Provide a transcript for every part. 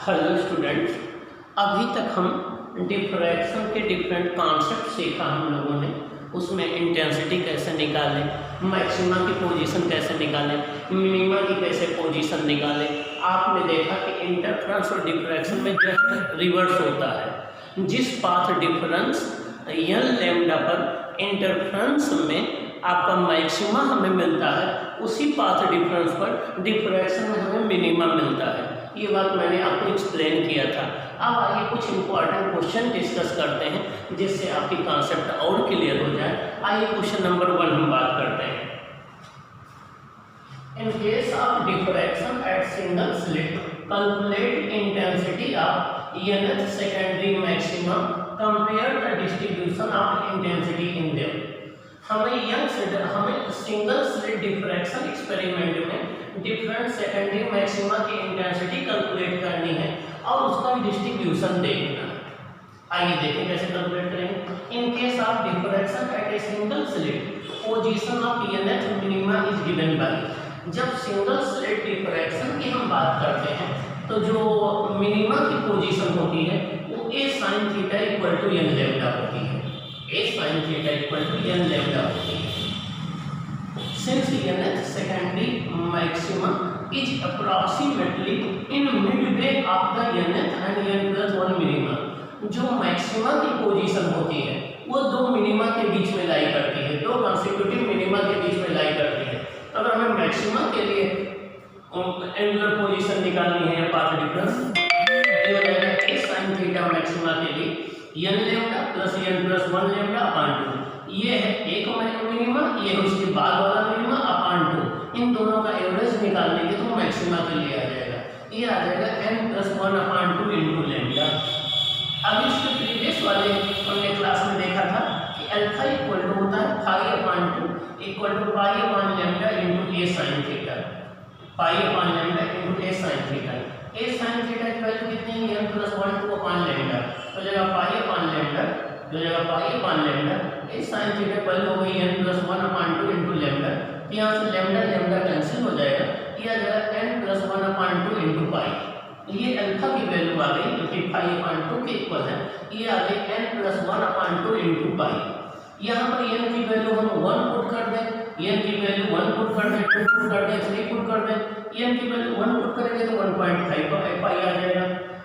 Hello students, अभी तक हम डिफ्रैक्शन के डिफरेंट कॉन्सेप्ट सीखा हम लोगों ने। उसमें इंटेंसिटी कैसे निकालें, मैक्सिमा की पोजीशन कैसे निकालें, मिनिमा की कैसे पोजीशन निकालें। आपने देखा कि इंटरफ्रेंस और डिफ्रैक्शन में जस्ट रिवर्स होता है। जिस पाथ डिफरेंस एल लैम्डा पर इंटरफ्रेंस में आपका मैक्सिमा हमें मिलता है, उसी पाथ डिफरेंस पर डिफ्रैक्शन में हमें मिनिमा मिलता है। ये बात मैंने आपको एक्सप्लेन किया था। अब आइए कुछ इंपॉर्टेंट क्वेश्चन डिस्कस करते हैं जिससे आपकी कॉन्सेप्ट और क्लियर हो जाए। आइए क्वेश्चन नंबर 1 हम बात करते हैं। In case of diffraction at single slit calculate intensity of nth secondary maxima compare the distribution of intensity in them. हमें सिंगल स्लिट डिफ्रैक्शन एक्सपेरिमेंट में डिफरेंट सेकेंडरी मैक्सिमा की इंटेंसिटी कैलकुलेट करनी है और उसका डिस्ट्रीब्यूशन देखना है। आइए देखें कैसे कैलकुलेट करेंगे। In case of diffraction at a single slit position of nth minima is given by. जब सिंगल स्लिट डिफ्रैक्शन की हम बात करते हैं तो जो मिनिमा की पोजीशन होती है वो a sin theta equal to n lambda होती है। a sin theta equal to n lambda होती है। Since nth secondary maxima is approximately in midway of the nth and n plus 1 minima, जो maxima की position होती है वो दो मिनिमा के बीच में लाई करती है, दो कॉन्सेक्यूटिव मिनिमा के बीच में लाई करती है। तो अगर हमें मैक्सिमा के लिए एंगुलर पोजीशन निकालनी है या पाथ डिफरेंस, ये हो जाएगा a sin थीटा मैक्सिमा के लिए n lambda plus n plus 1 lambda upon 2। ये है एक मिनिमा, ये है उसके बाद वाला मिनिमा अपान 2। इन दोनों का एवरेज निकालने के तो मैक्सिमा के लिए आ जाएगा, ये आ जाएगा n plus 1 upon 2 into lambda. अब इसके प्रीवियस वाले हमने क्लास में देखा था कि अल्फा इक्वल टू होता है pi upon 2 equal to pi upon lambda into a sin theta, pi upon lambda into a sin theta. a sin theta की वैल्यू कितनी है? n प्लस 1 2 अपान लैम्डा, तो जगह पाई अपान लैम्डा, जो जगह pi upon lambda a sin theta value हो गई n plus 1 upon 2 into lambda. यहाँ से लैम्डा लैम्डा कैंसिल हो जाएगा, ये आ जाएगा n प्लस 1 अपान 2 इंटू पाई। ये अल्फा की वैल्यू आ गई जो कि पाई अपान 2 के इक्वल है, ये आ गई n प्लस 1 अपान 2 इंटू पाई। यहाँ पर n की वैल्यू हम 1 पुट कर दें, n की वैल्यू 1 पुट कर दें, 2 पुट कर दें, 3 पुट कर दें। n की वैल्यू 1 पुट करेंगे तो 1.5 पाई आ जाएगा,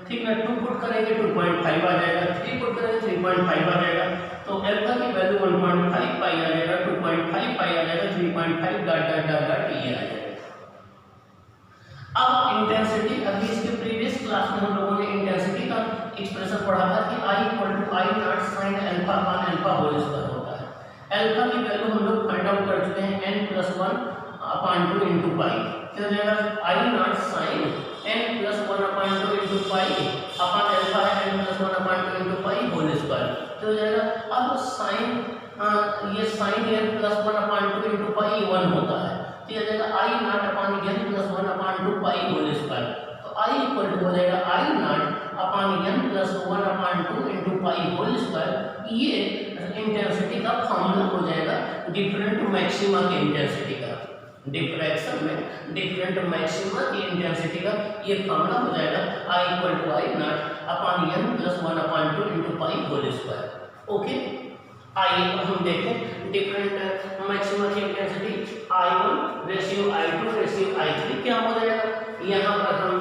ठीक है। 2 पुट करेंगे 2.5 आ जाएगा, 3 पुट करेंगे 3.5 आ जाएगा। तो अल्फा की वैल्यू 1.5 पाई आ जाएगा, 2.5 पाई आ जाएगा, 3.5 डॉट डॉट डॉट डॉट ये आ जाएगा। अब इंटेंसिटी, अभी इसके प्रीवियस क्लास में हम लोगों ने इंटेंसिटी का एक्सप्रेशन पढ़ा था कि I equal to I naught sine alpha upon alpha whole square होता है। अल्फा की वैल्यू हम लोग फाइंड आउट कर चुके हैं n plus 1 upon 2 into pi. तो हो जाएगा I naught sine n plus 1 upon 2 into pi upon alpha है n plus 1 upon 2 into pi whole square. तो हो जाएगा अब साइन ये sine n plus 1 upon 2 into pi 1 होता है, तो ये जाएगा I naught upon n plus 1 upon 2 pi whole square. तो आई इक्वल टू हो जाएगा I naught upon n plus 1 upon 2 into pi whole square. ये इंटेंसिटी का फॉर्मूला हो जाएगा डिफरेंट मैक्सिमा की इंटेंसिटी का। डिफ्रैक्शन में डिफरेंट मैक्सिमा की इंटेंसिटी का ये फॉर्मूला हो जाएगा I equal to I naught upon n plus 1 upon 2 into pi whole square. Okay, आइए अब हम देखें डिफरेंट मैक्सिमा की intensity. I1 ratio I2 ratio I3 क्या हो जाएगा। यहाँ पर हम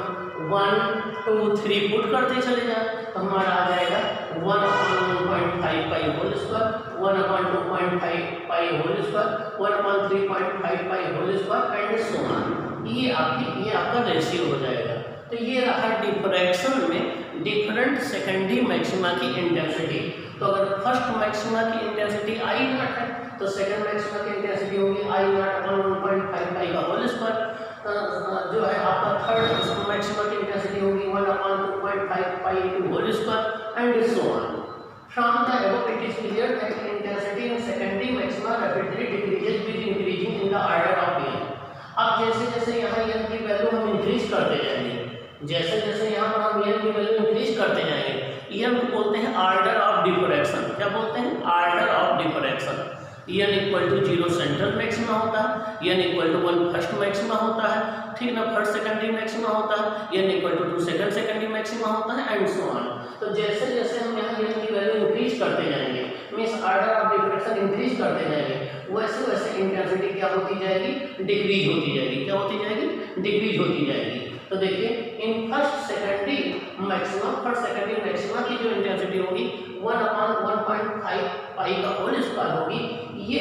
1 2 3 पुट करते चले जाए तो हमारा आ जाएगा 1 upon 1.5 pi whole square, 1 upon 2.5 pi whole square, 1 upon 3.5 pi whole square and so on. ये आपका रेशियो हो जाएगा। तो ये रहा डिफ्रैक्शन में डिफरेंट सेकेंडरी मैक्सिमा की इंटेंसिटी। तो अगर फर्स्ट मैक्सिमा की इंटेंसिटी आई नॉट है तो सेकंड मैक्सिमा की इंटेंसिटी होगी आई नॉट अपॉन 1.5 पाई का होल स्क्वायर। जो है आपका थर्ड मैक्सिमा की इंटेंसिटी होगी 1 upon 2.5 pi two whole square and so on. From the above it is clear that intensity in secondary maxima rapidly decreases with increasing in the order of n। अब जैसे जैसे यहाँ n की value हम increase करते जाएंगे, जैसे जैसे यहाँ पर हम n की वैल्यू इंक्रीज करते जाएंगे, ये हम बोलते हैं ऑर्डर ऑफ डिफ्रैक्शन। क्या बोलते हैं? Order of diffraction. n equal to 0 central maxima होता है, n equal to 1 first maxima होता है, ठीक ना, फर्स्ट सेकेंडरी मैक्सिमा होता है, n equal to 2 second secondary maxima होता है एंड सो ऑन। तो जैसे जैसे हम यहाँ n की वैल्यू इंक्रीज करते जाएंगे, means order of diffraction increase करते जाएंगे, वैसे वैसे इंटेंसिटी क्या होती जाएगी, डिक्रीज होती जाएगी। क्या होती जाएगी, डिक्रीज होती जाएगी। तो देखिए इन फर्स्ट सेकेंडरी मैक्सिमा की जो इंटेंसिटी होगी 1/1.5 पाई का होल स्क्वायर होगी, ये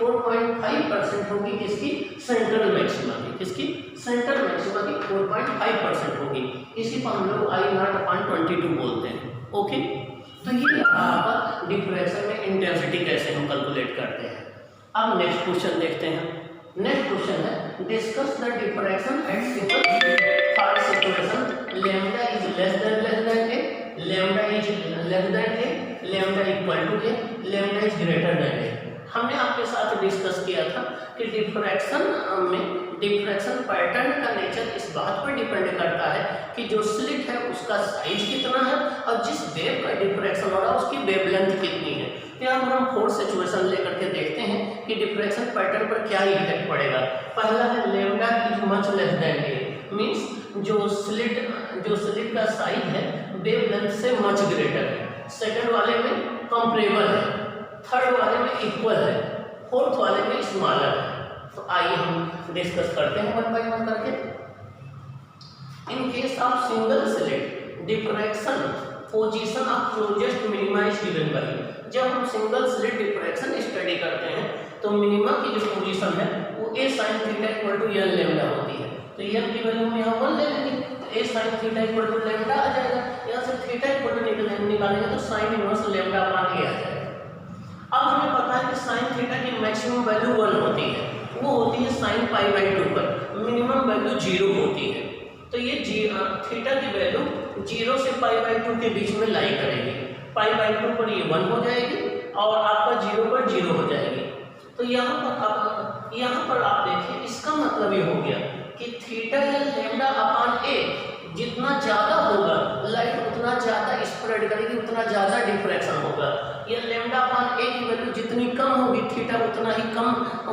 4.5% होगी किसकी, सेंट्रल मैक्सिमा की। किसकी, सेंट्रल मैक्सिमा की 4.5% होगी। इसी को हम लोग I0/22 बोलते हैं। ओके, तो ये आपका डिफ्रैक्शन में इंटेंसिटी कैसे हम कैलकुलेट करते हैं। अब नेक्स्ट क्वेश्चन देखते हैं। नेक्स्ट क्वेश्चन है discuss the diffraction at simple third situation lambda is less than a, lambda is less than a, lambda equal to a, lambda is greater than a. हमने आपके साथ discuss किया था कि diffraction में डिफ्रैक्शन पैटर्न का nature इस बात पर डिपेंड करता है कि जो स्लिट है उसका साइज कितना है और जिस वेव का डिफ्रैक्शन हो रहा है उसकी वेवलेंथ कितनी है। यहाँ पर हम फोर्थ सिचुएशन लेकर के देखते हैं कि डिफ्रैक्शन पैटर्न पर क्या इफेक्ट पड़ेगा। पहला है lambda is much less than A, means जो स्लिट का साइज है वेवलेंथ से मच ग्रेटर है। सेकंड वाले में कंपरेबल है, थर्ड वाले में इक्वल है, फोर्थ वाले में स्मॉलर है। तो आइए हम डिस्कस करते हैं वन बाय वन करके। इन case of single slit diffraction position of closest minima is given by. जब हम सिंगल स्लिट डिफ्रैक्शन स्टडी करते हैं तो मिनिमा की जो पोजीशन है वो a sin theta equal to n lambda होती है। तो n की वैल्यू हम यहाँ 1 ले लेंगे, तो a sin theta equal to lambda आ जाएगा। यहाँ से थीटा इक्वल टू निकालेंगे तो sin inverse lambda upon a आ जाएगा। अब हमें पता है कि sin थीटा की मैक्सिमम वैल्यू 1 होती है, वो होती है sin π/2 पर, मिनिमम वैल्यू 0 होती है। तो ये थीटा की वैल्यू 0 से π/2 के बीच में लाई करेगी। π/2 पर ये 1 हो जाएगी और आपका 0 पर 0 हो जाएगी। तो यहाँ पर आप देखिए इसका मतलब ये हो गया कि थीटा या लैम्डा अपॉन ए जितना ज़्यादा होगा लाइट उतना ज़्यादा स्प्रेड करेगी, उतना ज़्यादा डिफ्रैक्शन होगा। या लैम्डा अपॉन ए की वैल्यू जितनी कम होगी थीटा उतना ही कम,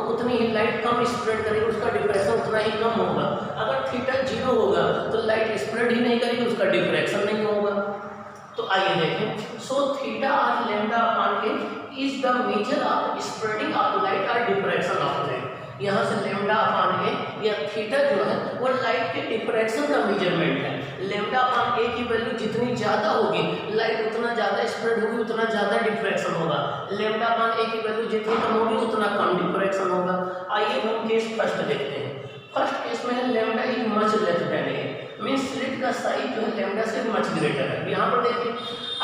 उतनी ही लाइट कम स्प्रेड करेगी, उसका डिफ्रैक्शन उतना ही कम होगा। अगर थीटा 0 होगा तो लाइट स्प्रेड ही नहीं करेगी, उसका डिफ्रैक्शन नहीं होगा। तो आइए देखें, सो थीटा और lambda upon A is the measure of spreading of light और डिफ्रैक्शन ऑफ लाइट। यहाँ से लैम्डा अपॉन ए या थीटा जो है वो लाइट के डिफ्रैक्शन का मेजरमेंट है। लैम्डा अपॉन ए की वैल्यू जितनी ज़्यादा होगी लाइट उतना ज़्यादा स्प्रेड होगी, उतना ज़्यादा डिफ्रैक्शन होगा। लैम्डा अपॉन ए की वैल्यू जितनी कम होगी उतना कम डिफ्रैक्शन होगा। आइए हम केस फर्स्ट देखते हैं। फर्स्ट केस में है lambda is much less than A, means slit का साइज जो है लैम्डा से मच ग्रेटर है। यहाँ पर देखिए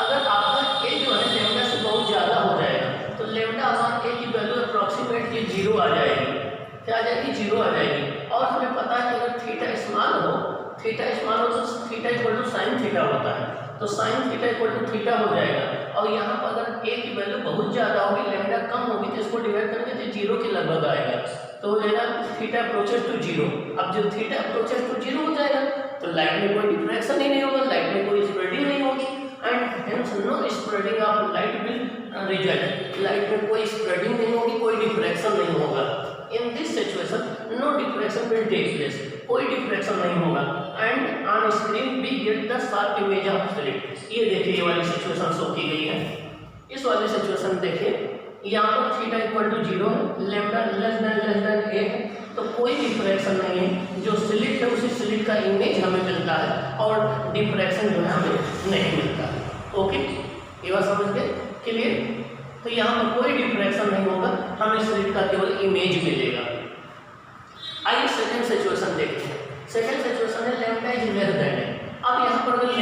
अगर आपका ए जो है लैम्डा से बहुत ज़्यादा हो जाएगा तो लैम्डा अपॉन ए की वैल्यू अप्रॉक्सीमेटली 0 आ जाएगी। क्या आ जाएगी? 0 आ जाएगी। और हमें पता है कि अगर थीटा स्मॉल हो तो theta equal to sine theta होता है, तो sine theta equal to theta हो जाएगा। और यहाँ पर अगर ए की वैल्यू बहुत ज़्यादा होगी, लैम्डा कम होगी, तो इसको डिवाइड करेंगे तो 0 के लगभग आएगा, तो लेगा थीटा अप्रोचेस टू 0। अब जब थीटा अप्रोचेस टू 0 हो जाएगा तो लाइट में कोई डिफ्रैक्शन ही नहीं होगा, लाइट में कोई स्प्रेडिंग नहीं होगी, and hence no spreading of light will result. Light में कोई स्प्रेडिंग नहीं होगी, कोई डिफ्रैक्शन नहीं होगा। In this situation no diffraction will take place, कोई डिफ्रैक्शन नहीं होगा, and on screen we get the sharp image of slit. ये देखिए ये वाली सिचुएशन शो की गई है। इस वाली सिचुएशन देखिए यहाँ पर थीटा इक्वल टू 0 है, लैम्डा लेस देन ए है, तो कोई डिफ्रैक्शन नहीं है। जो स्लिट है उसी स्लिट का इमेज हमें मिलता है और डिफ्रैक्शन जो है हमें नहीं मिलता है। ओके, ये बात समझ गए? क्लियर? तो यहाँ पर कोई डिफ्रैक्शन नहीं होगा, हमें स्लिट का केवल इमेज मिलेगा। आइए सेकंड सिचुएशन देखते हैं। सेकंड सिचुएशन है लैम्डा इज लेस देन ए। अब यहाँ पर अगर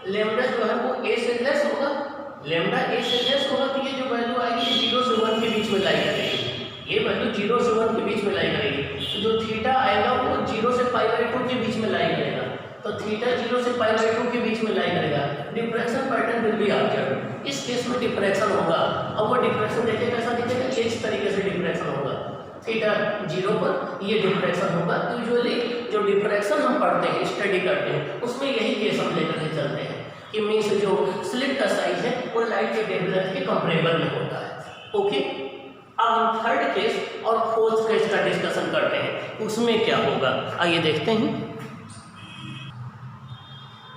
लैम्डा जो है वो ए से लेस होगा, लैम्डा ए से लेस होगा तो ये जो वैल्यू आएगी 0 से 1 के बीच में लाई करेगी। ये वैल्यू 0 से 1 के बीच में लाई करेगी, तो जो थीटा आएगा वो 0 से π/2 के बीच में लाई करेगा। तो थीटा 0 से π/2 के बीच में लाई करेगा, diffraction pattern will be observed. इस केस में डिफ्रैक्शन होगा, और वो डिफ्रैक्शन देखिए कैसा दिखेगा, इस तरीके से डिफ्रैक्शन होगा। थीटा 0 पर ये डिफ्रैक्शन होगा। यूजुअली जो डिफ्रैक्शन हम पढ़ते हैं, स्टडी करते हैं, उसमें यही केस हम लेकर के चलते हैं कि मीन्स जो स्लिट का साइज है वो लाइट के वेवलेंथ के कंपैरेबल में होता है। ओके, अब हम थर्ड केस और फोर्थ केस का डिस्कशन करते हैं, उसमें क्या होगा आइए देखते हैं।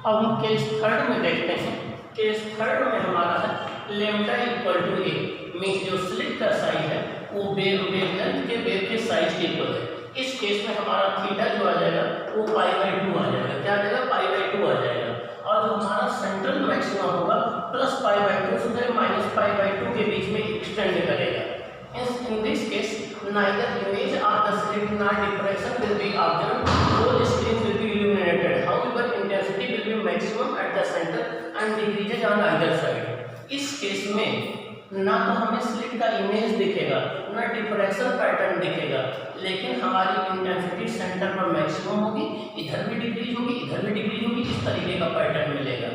अब हम केस थर्ड में देखते हैं। केस थर्ड में हमारा है lambda equal to A, means जो स्लिट का साइज है वो वेवलेंथ के वेव के साइज के इक्वल है। इस केस में हमारा थीटा जो आ जाएगा वो π/2 आ जाएगा। क्या आ जाएगा? π/2 आ जाएगा। और जो हमारा सेंट्रल मैक्सिमम होगा प्लस π/2 से माइनस π/2 के बीच में एक्सटेंड करेगा। In this case, neither image of the slit nor diffraction will be observed. Whole screen will be illuminated. However, intensity will be maximum at the center and decreases on either side. इस case में ना तो हमें slit का image दिखेगा ना diffraction pattern दिखेगा, लेकिन हमारी इंटेंसिटी सेंटर पर मैक्सिमम होगी, इधर भी डिक्रीज होगी, इधर भी डिक्रीज होगी, इस तरीके का पैटर्न मिलेगा।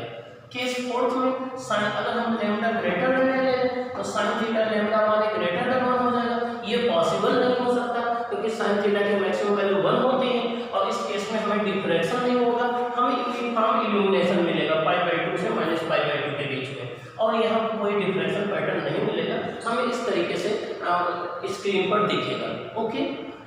केस फोर्थ में साइन, अगर हम लेमडा ग्रेटर देन ले लें तो साइन थीटा लेमडा हमारे ग्रेटर देन 1 हो जाएगा। ये पॉसिबल नहीं हो सकता क्योंकि साइन थीटा की मैक्सिमम वैल्यू 1 होती है और इस केस में हमें डिफ्रैक्शन नहीं होगा, हमें यूनिफॉर्म इल्यूमिनेशन मिलेगा π/2 से माइनस π/2 के बीच में, और यहाँ कोई डिफ्रैक्शन पैटर्न नहीं मिलेगा, हमें इस तरीके से स्क्रीन पर दिखेगा। ओके,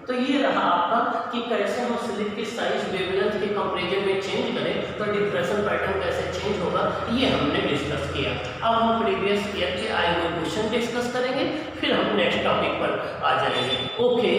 तो ये रहा आपका कि कैसे हम स्लिट की साइज वेवलेंथ के कंपैरिजन में चेंज करें तो डिफ्रैक्शन पैटर्न कैसे चेंज होगा, ये हमने डिस्कस किया। अब हम प्रीवियस ईयर के आए हुए क्वेश्चन डिस्कस करेंगे, फिर हम नेक्स्ट टॉपिक पर आ जाएंगे। ओके।